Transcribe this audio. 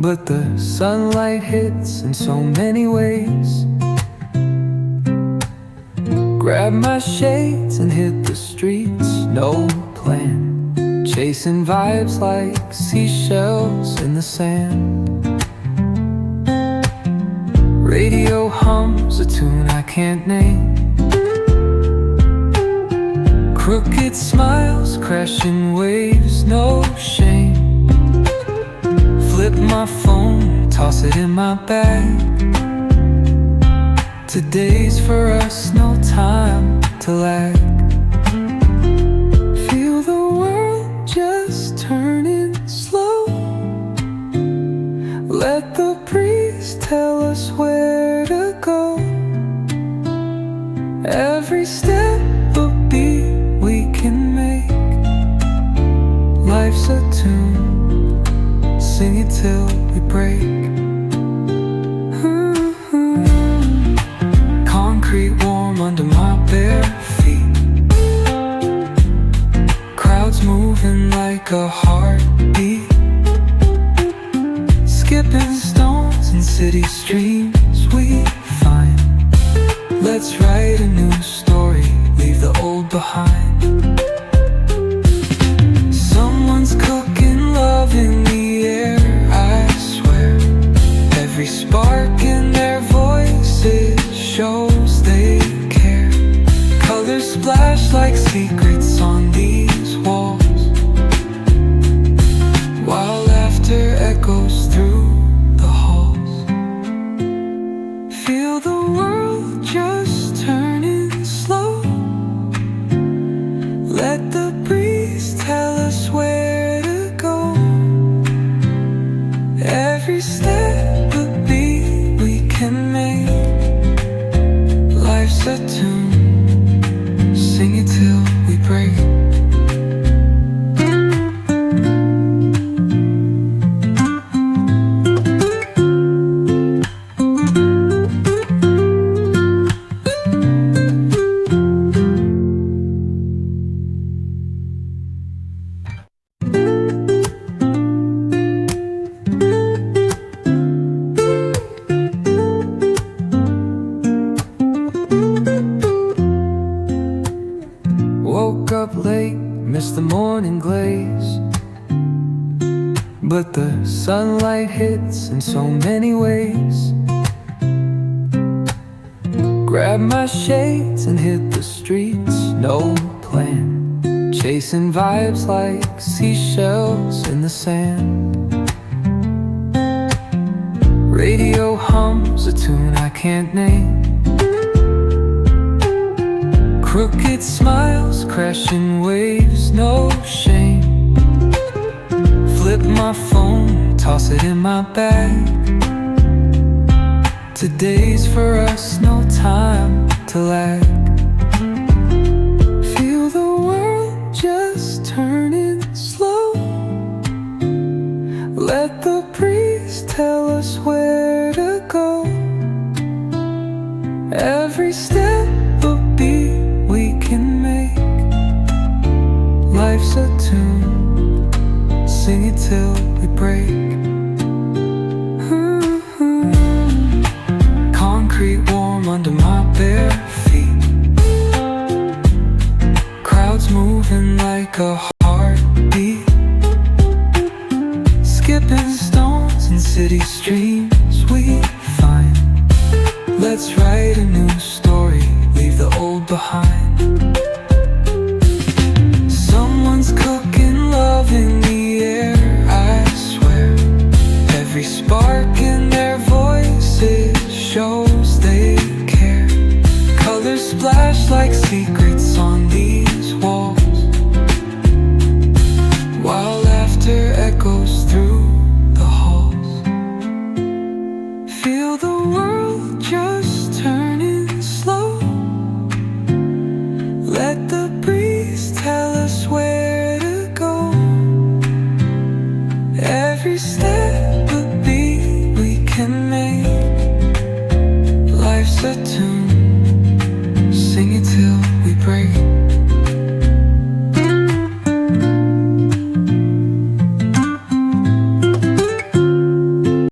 but the sunlight hits in so many ways. Grab my shades and hit the streets, no plan, chasing vibes like seashells in the sand. Radio hums a tune I can't name. Crooked smiles, crashing waves, no shame. Flip my phone, toss it in my bag. Today's for us, no time to lag. Feel the world just turning slow. Let the breeze tell us where to go. Every step a beat we can make. Life's a tune, sing it till we break. Concrete warm under my bare feet. Crowds moving like a heartbeat. Skipping stones in city streams we find. Let's write a new story, leave the old behind. Someone's cooking love in the air, I swear. Every spark in their voices shows they care. Colors splash like secrets on these walls, while laughter echoes through the halls. Feel the world just turning slow. Let the breeze tell us where to go. Every step a beat we can make. Life's a tune, sing it till we break. Woke up late, missed the morning glaze, but the sunlight hits in so many ways. Grab my shades and hit the streets, no plan, chasing vibes like seashells in the sand. Radio hums a tune I can't name. Crooked smiles, crashing waves, no shame. Flip my phone, toss it in my bag. Today's for us, no time to lag. Feel the world just turning slow. Let the breeze tell us where to go. Every step a beat we can make. Life's a tune, sing it till we break. Concrete warm under my bare feet. Crowds moving like a heartbeat. Skipping stones in city streams we find. Let's write a new story, leave the old behind. Someone's cooking love in the air, I swear. Every spark in their voices shows they care. Colors splash like secrets on these walls, while laughter echoes through the halls. Feel the world just turning slow. Let the breeze tell us where to go. Every step a beat we can make. Life's a tune.